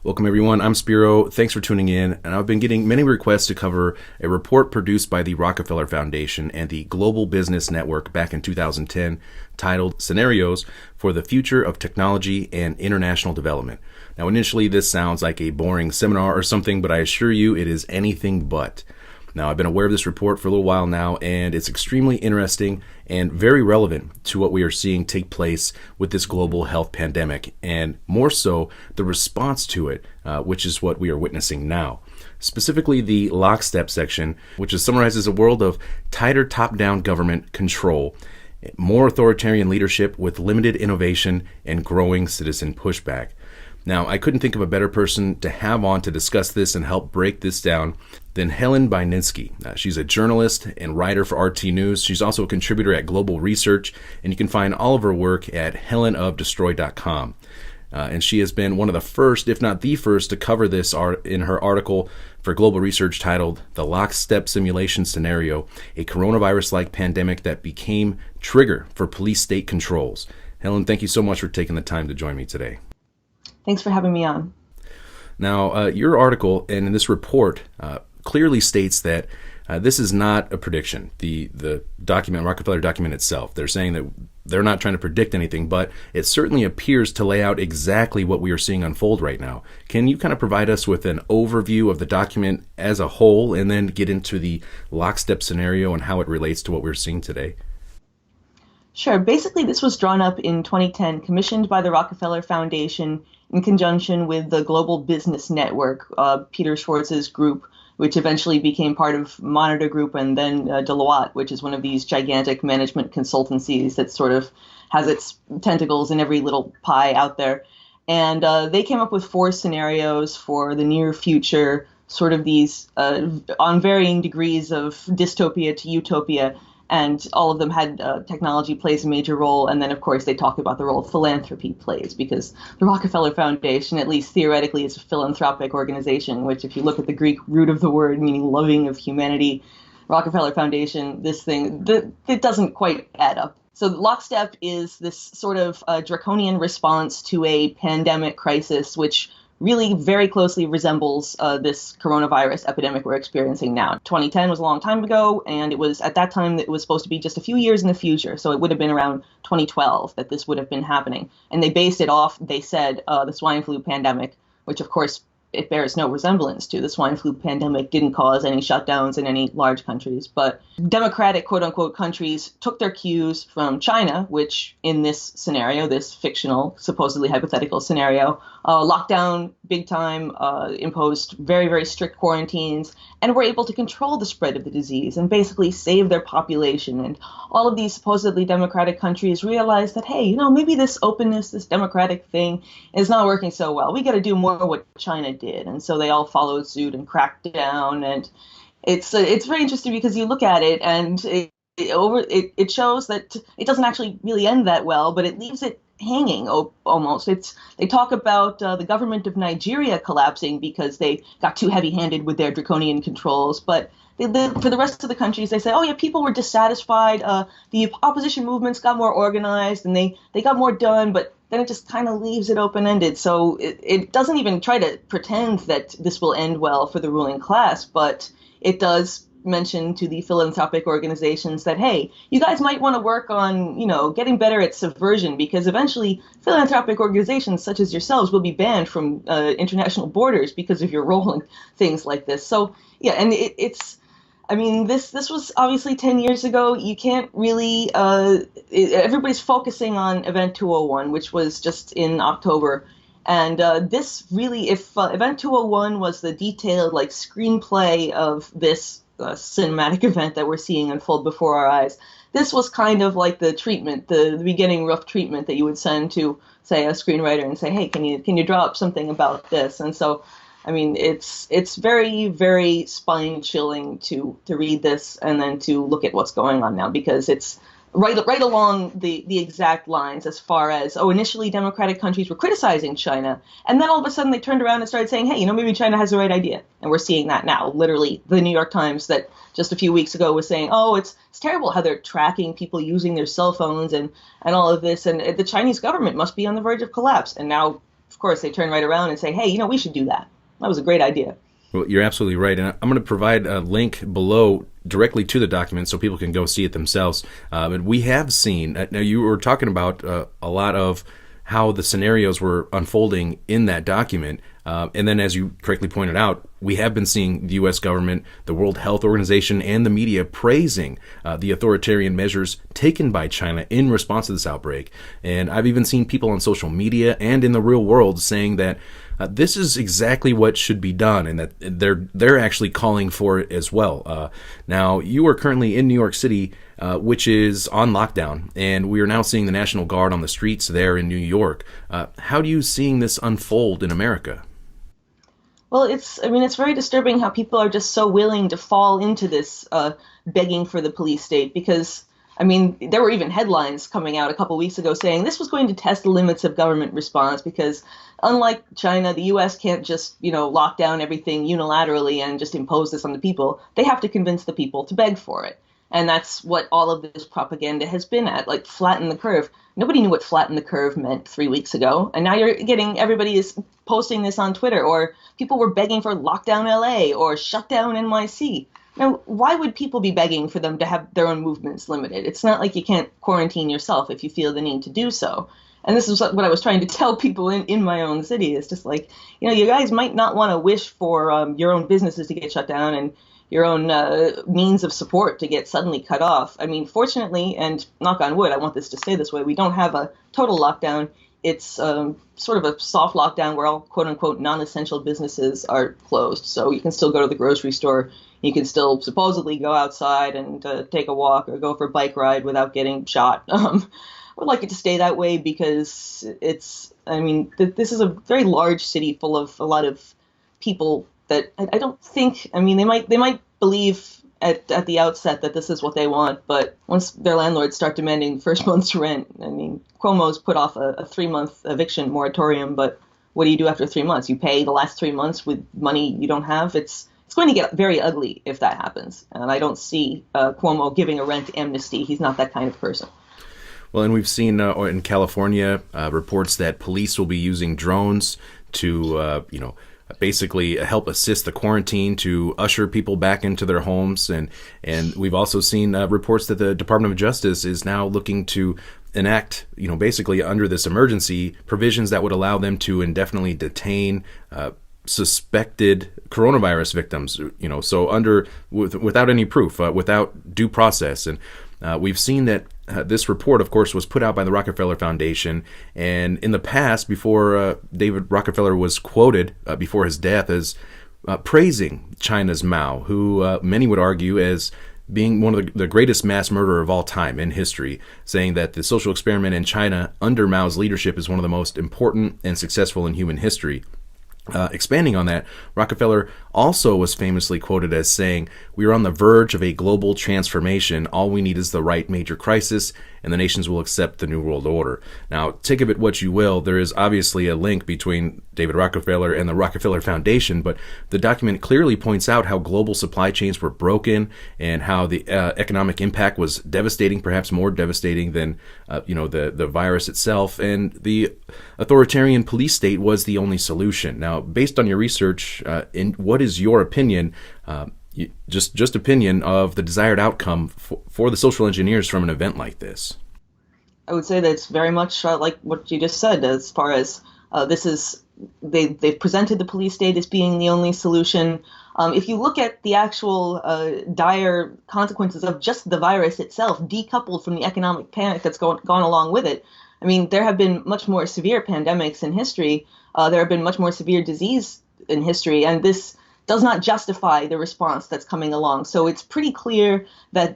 Welcome, everyone. I'm Spiro. Thanks for tuning in. And I've been getting many requests to cover a report produced by the Rockefeller Foundation and the Global Business Network back in 2010 titled Scenarios for the Future of Technology and International Development. Now, initially, this sounds like a boring seminar or something, but I assure you it is anything but. Now, I've been aware of this report for a little while now, and it's extremely interesting and very relevant to what we are seeing take place with this global health pandemic, and more so, the response to it, which is what we are witnessing now. Specifically, the lockstep section, which summarizes a world of tighter top-down government control, more authoritarian leadership with limited innovation, and growing citizen pushback. Now, I couldn't think of a better person to have on to discuss this and help break this down than Helen Bajnitsky. She's a journalist and writer for RT News. She's also a contributor at Global Research, and you can find all of her work at helenofdestroy.com. And she has been one of the first, if not the first, to cover this in her article for Global Research titled The Lockstep Simulation Scenario, a Coronavirus-like Pandemic That Became Trigger for Police State Controls. Helen, thank you so much for taking the time to join me today. Thanks for having me on. Now, your article and in this report clearly states that this is not a prediction. The document, Rockefeller document itself, they're saying that they're not trying to predict anything, but it certainly appears to lay out exactly what we are seeing unfold right now. Can you kind of provide us with an overview of the document as a whole and then get into the lockstep scenario and how it relates to what we're seeing today? Sure. Basically, this was drawn up in 2010, commissioned by the Rockefeller Foundation in conjunction with the Global Business Network, Peter Schwartz's group, which eventually became part of Monitor Group, and then Deloitte, which is one of these gigantic management consultancies that sort of has its tentacles in every little pie out there. And they came up with 4 scenarios for the near future, sort of these on varying degrees of dystopia to utopia. And all of them had technology plays a major role. And then, of course, they talk about the role philanthropy plays, because the Rockefeller Foundation, at least theoretically, is a philanthropic organization, which if you look at the Greek root of the word, meaning loving of humanity, Rockefeller Foundation, this thing, it doesn't quite add up. So lockstep is this sort of draconian response to a pandemic crisis, which really very closely resembles this coronavirus epidemic we're experiencing now. 2010 was a long time ago, and it was at that time that it was supposed to be just a few years in the future. So it would have been around 2012 that this would have been happening. And they based it off, they said, the swine flu pandemic, which of course it bears no resemblance to. The swine flu pandemic didn't cause any shutdowns in any large countries, but democratic, quote unquote, countries took their cues from China, which in this scenario, this fictional, supposedly hypothetical scenario, locked down big time, imposed very, very strict quarantines, and were able to control the spread of the disease and basically save their population. And all of these supposedly democratic countries realized that, hey, maybe this openness, this democratic thing is not working so well. We got to do more of what China did. And so they all followed suit and cracked down. And it's very interesting because you look at it and it shows that it doesn't actually really end that well, but it leaves it hanging almost. They talk about the government of Nigeria collapsing because they got too heavy-handed with their draconian controls. But for the rest of the countries, they say, oh yeah, people were dissatisfied. The opposition movements got more organized and they got more done, but then it just kind of leaves it open-ended. So it doesn't even try to pretend that this will end well for the ruling class, but it does mention to the philanthropic organizations that, hey, you guys might want to work on, getting better at subversion, because eventually philanthropic organizations such as yourselves will be banned from international borders because of your role in things like this. So, yeah, and this was obviously 10 years ago. You can't really, everybody's focusing on Event 201, which was just in October. And this really, if Event 201 was the detailed screenplay of this cinematic event that we're seeing unfold before our eyes, this was kind of like the treatment, the beginning rough treatment that you would send to, say, a screenwriter and say, hey, can you draw up something about this? And so, it's very, very spine chilling to read this and then to look at what's going on now, because it's right along the exact lines as far as, initially democratic countries were criticizing China, and then all of a sudden they turned around and started saying, hey, maybe China has the right idea. And we're seeing that now. Literally, the New York Times that just a few weeks ago was saying, it's terrible how they're tracking people using their cell phones and all of this, and the Chinese government must be on the verge of collapse. And now of course, they turn right around and say, hey, we should do that. That was a great idea. Well, you're absolutely right. And I'm going to provide a link below directly to the document so people can go see it themselves. And we have seen, now you were talking about a lot of how the scenarios were unfolding in that document. And then, as you correctly pointed out, we have been seeing the U.S. government, the World Health Organization, and the media praising the authoritarian measures taken by China in response to this outbreak. And I've even seen people on social media and in the real world saying that this is exactly what should be done, and that they're actually calling for it as well. Now, you are currently in New York City, which is on lockdown, and we are now seeing the National Guard on the streets there in New York. How do you seeing this unfold in America? Well, it's very disturbing how people are just so willing to fall into this begging for the police state, because, there were even headlines coming out a couple weeks ago saying this was going to test the limits of government response, because unlike China, the U.S. can't just, lock down everything unilaterally and just impose this on the people. They have to convince the people to beg for it. And that's what all of this propaganda has been at, like flatten the curve. Nobody knew what flatten the curve meant 3 weeks ago. And now you're getting, everybody is posting this on Twitter, or people were begging for lockdown LA or shut down NYC. Now, why would people be begging for them to have their own movements limited? It's not like you can't quarantine yourself if you feel the need to do so. And this is what I was trying to tell people in my own city. It's just like, you guys might not want to wish for your own businesses to get shut down and your own means of support to get suddenly cut off. Fortunately, and knock on wood, I want this to stay this way, we don't have a total lockdown. It's sort of a soft lockdown where all quote-unquote non-essential businesses are closed. So you can still go to the grocery store. You can still supposedly go outside and take a walk or go for a bike ride without getting shot. I would like it to stay that way because this is a very large city full of a lot of people that I don't think, they might believe at the outset that this is what they want, but once their landlords start demanding the first month's rent, Cuomo's put off a 3-month eviction moratorium, but what do you do after 3 months? You pay the last 3 months with money you don't have? It's going to get very ugly if that happens, and I don't see Cuomo giving a rent amnesty. He's not that kind of person. Well, and we've seen in California reports that police will be using drones to, basically help assist the quarantine, to usher people back into their homes. And we've also seen reports that the Department of Justice is now looking to enact, basically under this emergency, provisions that would allow them to indefinitely detain suspected coronavirus victims, so without any proof, without due process. And we've seen that this report, of course, was put out by the Rockefeller Foundation. And in the past, before David Rockefeller was quoted before his death as praising China's Mao, who many would argue as being one of the greatest mass murderer of all time in history, saying that the social experiment in China under Mao's leadership is one of the most important and successful in human history. Expanding on that, Rockefeller also was famously quoted as saying, "We are on the verge of a global transformation. All we need is the right major crisis, and the nations will accept the New World Order." Now, take of it what you will, there is obviously a link between David Rockefeller and the Rockefeller Foundation, but the document clearly points out how global supply chains were broken and how the economic impact was devastating, perhaps more devastating than the virus itself, and the authoritarian police state was the only solution. Now, based on your research, what is your opinion, just opinion of the desired outcome for the social engineers from an event like this? I would say that it's very much like what you just said, as far as they've presented the police state as being the only solution. If you look at the actual dire consequences of just the virus itself, decoupled from the economic panic that's gone along with it, there have been much more severe pandemics in history. There have been much more severe disease in history, and this does not justify the response that's coming along. So it's pretty clear that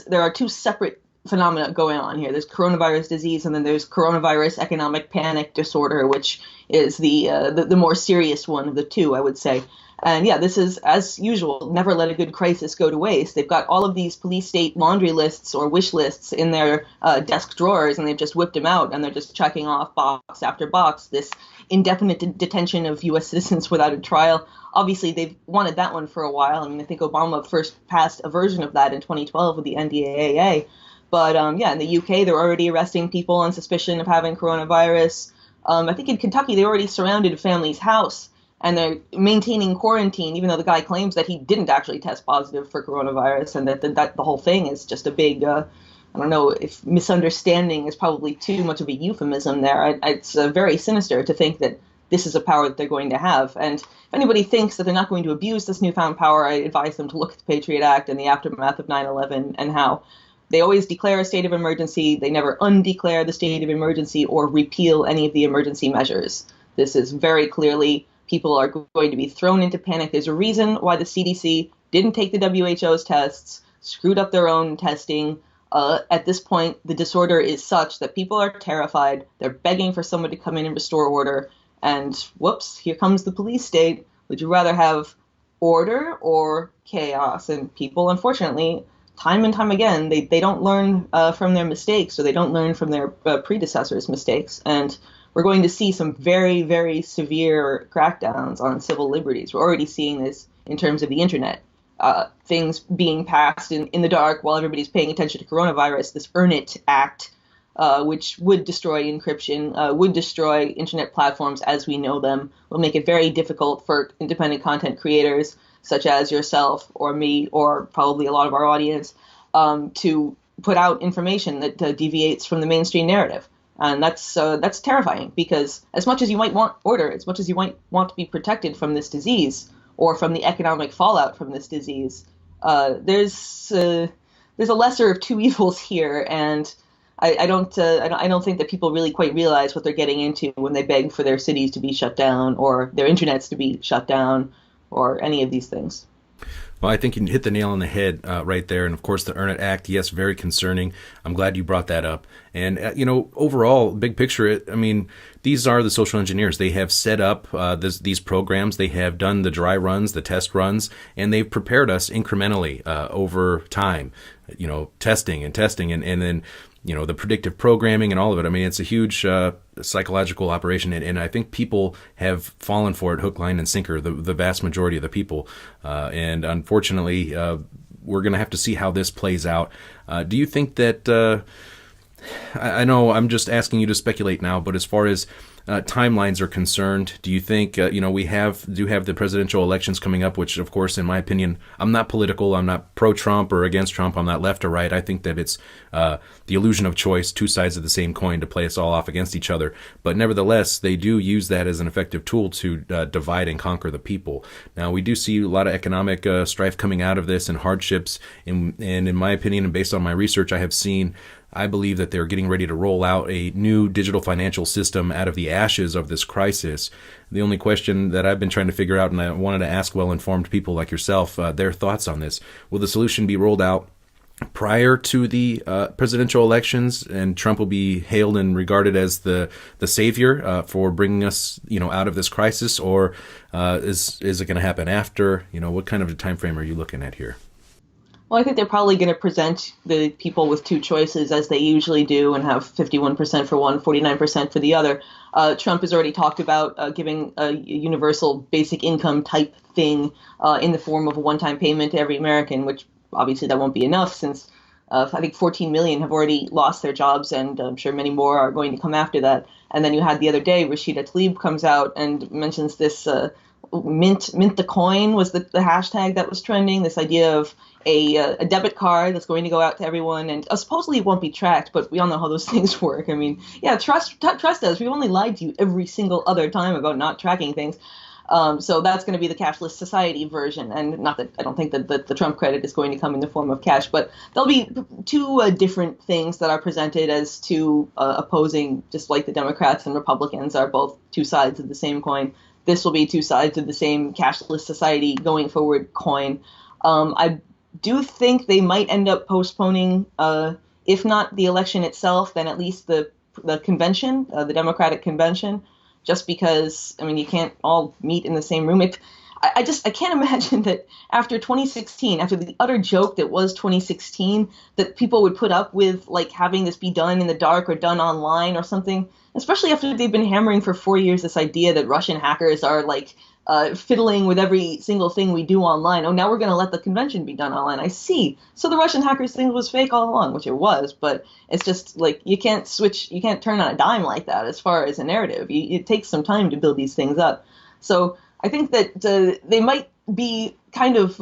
there are two separate phenomena going on here. There's coronavirus disease, and then there's coronavirus economic panic disorder, which is the more serious one of the two, I would say. And yeah, this is, as usual, never let a good crisis go to waste. They've got all of these police state laundry lists or wish lists in their desk drawers, and they've just whipped them out, and they're just checking off box after box, this indefinite detention of U.S. citizens without a trial. Obviously, they've wanted that one for a while. I think Obama first passed a version of that in 2012 with the NDAA. But in the UK, they're already arresting people on suspicion of having coronavirus. I think in Kentucky they already surrounded a family's house and they're maintaining quarantine, even though the guy claims that he didn't actually test positive for coronavirus and that the whole thing is just a big, I don't know if misunderstanding is probably too much of a euphemism there. It's very sinister to think that this is a power that they're going to have. And if anybody thinks that they're not going to abuse this newfound power, I advise them to look at the Patriot Act and the aftermath of 9/11 and how they always declare a state of emergency. They never undeclare the state of emergency or repeal any of the emergency measures. This is very clearly people are going to be thrown into panic. There's a reason why the CDC didn't take the WHO's tests, screwed up their own testing. At this point, the disorder is such that people are terrified. They're begging for someone to come in and restore order. And whoops, here comes the police state. Would you rather have order or chaos? And people, unfortunately, time and time again, they don't learn from their mistakes, or they don't learn from their predecessors' mistakes. And we're going to see some very, very severe crackdowns on civil liberties. We're already seeing this in terms of the internet. Things being passed in the dark while everybody's paying attention to coronavirus, this Earn It Act, which would destroy encryption, would destroy internet platforms as we know them, will make it very difficult for independent content creators such as yourself or me or probably a lot of our audience to put out information that deviates from the mainstream narrative. And that's terrifying, because as much as you might want order, as much as you might want to be protected from this disease or from the economic fallout from this disease, there's a lesser of two evils here, and I don't think that people really quite realize what they're getting into when they beg for their cities to be shut down or their internets to be shut down or any of these things. Well, I think you hit the nail on the head right there. And of course, the Earn It Act, yes, very concerning. I'm glad you brought that up. And, overall, big picture, I mean, these are the social engineers. They have set up these programs. They have done the dry runs, the test runs, and they've prepared us incrementally over time, testing and then, the predictive programming and all of it. I mean, it's a huge psychological operation, and I think people have fallen for it hook, line, and sinker, the vast majority of the people. And unfortunately, we're going to have to see how this plays out. Do you think that, I know I'm just asking you to speculate now, but as far as timelines are concerned, do you think, we do have the presidential elections coming up, which, of course, in my opinion, I'm not political. I'm not pro-Trump or against Trump. I'm not left or right. I think that it's the illusion of choice, two sides of the same coin to play us all off against each other. But nevertheless, they do use that as an effective tool to divide and conquer the people. Now, we do see a lot of economic strife coming out of this and hardships. And in my opinion, and based on my research, I believe that they're getting ready to roll out a new digital financial system out of the ashes of this crisis. The only question that I've been trying to figure out, and I wanted to ask well-informed people like yourself, their thoughts on this. Will the solution be rolled out prior to the presidential elections, and Trump will be hailed and regarded as the savior for bringing us, out of this crisis, or is it going to happen after? What kind of a time frame are you looking at here? Well, I think they're probably going to present the people with two choices, as they usually do, and have 51% for one, 49% for the other. Trump has already talked about giving a universal basic income type thing in the form of a one-time payment to every American, which obviously that won't be enough, since I think 14 million have already lost their jobs, and I'm sure many more are going to come after that. And then you had the other day, Rashida Tlaib comes out and mentions this mint the coin was the hashtag that was trending, this idea of a debit card that's going to go out to everyone, and supposedly it won't be tracked, but we all know how those things work. I mean, yeah, trust us. We've only lied to you every single other time about not tracking things. So that's going to be the cashless society version, and not that I don't think that the Trump credit is going to come in the form of cash, but there'll be two different things that are presented as two opposing, just like the Democrats and Republicans are both two sides of the same coin. This will be two sides of the same cashless society going forward coin. I do think they might end up postponing, if not the election itself, then at least the convention, the Democratic convention, just because, I mean, you can't all meet in the same room. I can't imagine that after 2016, after the utter joke that was 2016, that people would put up with like having this be done in the dark or done online or something, especially after they've been hammering for 4 years this idea that Russian hackers are like fiddling with every single thing we do online. Oh, now we're going to let the convention be done online. I see. So the Russian hackers thing was fake all along, which it was, but it's just like you can't turn on a dime like that as far as a narrative. It takes some time to build these things up. So I think that they might be kind of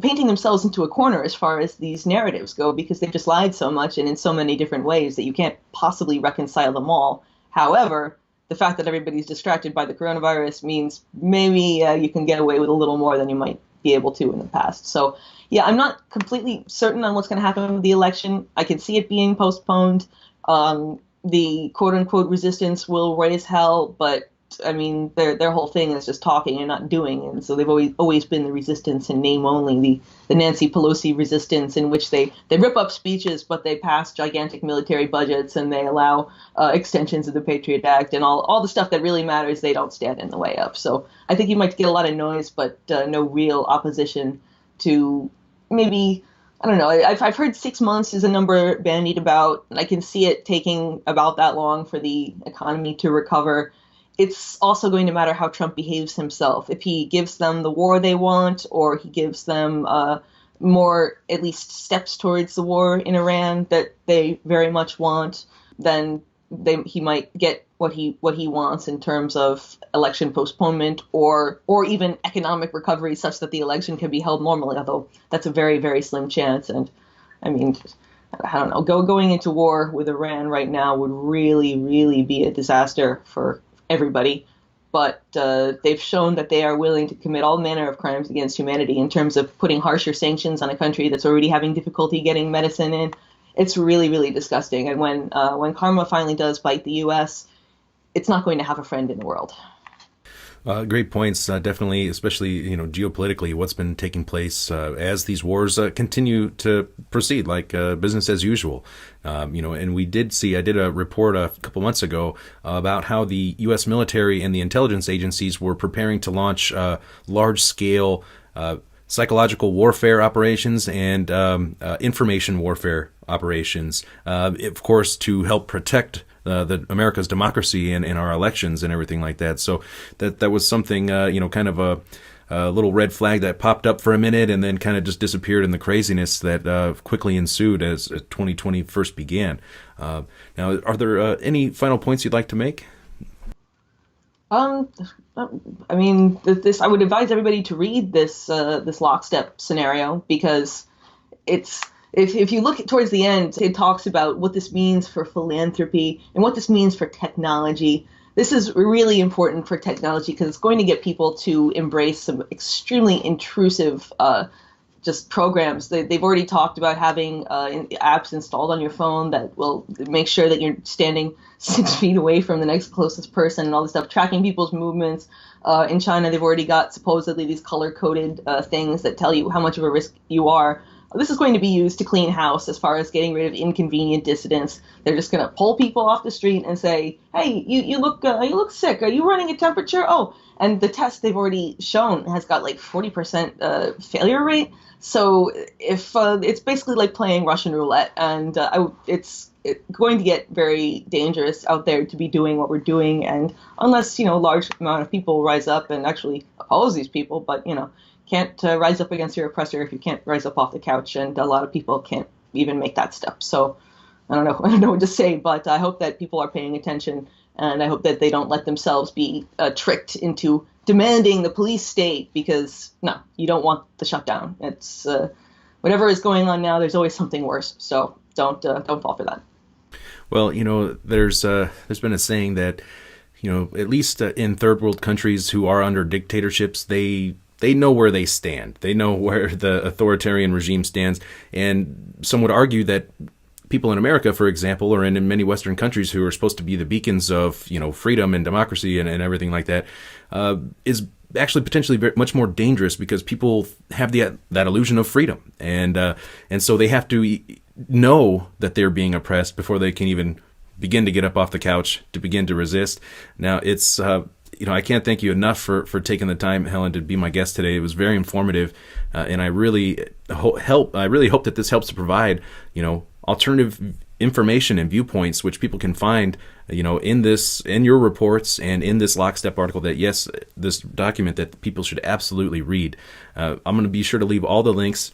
painting themselves into a corner as far as these narratives go, because they've just lied so much and in so many different ways that you can't possibly reconcile them all. However, the fact that everybody's distracted by the coronavirus means maybe you can get away with a little more than you might be able to in the past. So, yeah, I'm not completely certain on what's going to happen with the election. I can see it being postponed. The quote-unquote resistance will raise hell, but I mean, their whole thing is just talking and not doing, and so they've always been the resistance in name only, the Nancy Pelosi resistance, in which they rip up speeches, but they pass gigantic military budgets and they allow extensions of the Patriot Act and all the stuff that really matters. They don't stand in the way of. So I think you might get a lot of noise, but no real opposition to maybe. I don't know. I've heard 6 months is a number bandied about, and I can see it taking about that long for the economy to recover. It's also going to matter how Trump behaves himself. If he gives them the war they want, or he gives them more, at least steps towards the war in Iran that they very much want, then he might get what he wants in terms of election postponement or even economic recovery, such that the election can be held normally. Although that's a very, very slim chance. And I mean, I don't know. Going into war with Iran right now would really, really be a disaster for everybody, but they've shown that they are willing to commit all manner of crimes against humanity in terms of putting harsher sanctions on a country that's already having difficulty getting medicine in. It's really, really disgusting. And when karma finally does bite the U.S., it's not going to have a friend in the world. Great points, definitely, especially geopolitically, what's been taking place as these wars continue to proceed, like business as usual. And I did a report a couple months ago about how the U.S. military and the intelligence agencies were preparing to launch large-scale psychological warfare operations and information warfare operations, of course, to help protect the America's democracy and our elections and everything like that. So that was something, kind of a little red flag that popped up for a minute and then kind of just disappeared in the craziness that quickly ensued as 2020 first began. Now, are there any final points you'd like to make? I mean, I would advise everybody to read this lockstep scenario, because it's. If you look towards the end, it talks about what this means for philanthropy and what this means for technology. This is really important for technology because it's going to get people to embrace some extremely intrusive just programs. They've already talked about having apps installed on your phone that will make sure that you're standing 6 feet away from the next closest person and all this stuff, tracking people's movements. In China, they've already got supposedly these color-coded things that tell you how much of a risk you are. This is going to be used to clean house as far as getting rid of inconvenient dissidents. They're just going to pull people off the street and say, "Hey, you look sick. Are you running a temperature?" Oh, and the test they've already shown has got like 40% failure rate. So if it's basically like playing Russian roulette, and it's going to get very dangerous out there to be doing what we're doing. And unless a large amount of people rise up and actually oppose these people, but can't rise up against your oppressor if you can't rise up off the couch, and a lot of people can't even make that step. So I don't know what to say, but I hope that people are paying attention, and I hope that they don't let themselves be tricked into demanding the police state, because no, you don't want the shutdown. It's whatever is going on now. There's always something worse, so don't fall for that. Well, there's been a saying that at least in third world countries who are under dictatorships, they know where they stand. They know where the authoritarian regime stands. And some would argue that people in America, for example, or in many Western countries who are supposed to be the beacons of, freedom and democracy and everything like that, is actually potentially much more dangerous, because people have that illusion of freedom. And so they have to know that they're being oppressed before they can even begin to get up off the couch to begin to resist. Now, it's... I can't thank you enough for taking the time, Helen, to be my guest today. It was very informative, and I really hope that this helps to provide, alternative information and viewpoints which people can find, in your reports and in this lockstep article that, yes, this document that people should absolutely read. I'm going to be sure to leave all the links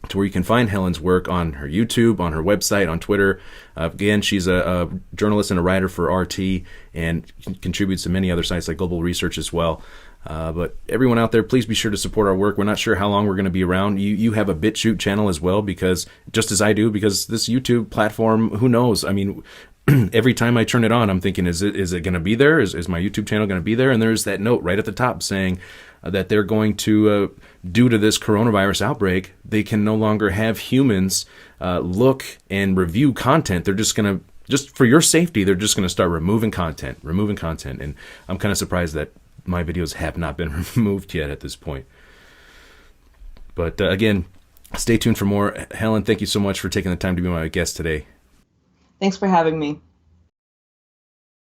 to where you can find Helen's work on her YouTube, on her website, on Twitter. Again, she's a journalist and a writer for RT and contributes to many other sites like Global Research as well. But everyone out there, please be sure to support our work. We're not sure how long we're going to be around. You have a BitChute channel as well, because just as I do, because this YouTube platform, who knows? I mean, every time I turn it on, I'm thinking, is it going to be there? Is my YouTube channel going to be there? And there's that note right at the top saying that they're going to, due to this coronavirus outbreak, they can no longer have humans look and review content. They're just going to, just for your safety, they're just going to start removing content. And I'm kind of surprised that my videos have not been removed yet at this point. But again, stay tuned for more. Helen, thank you so much for taking the time to be my guest today. Thanks for having me.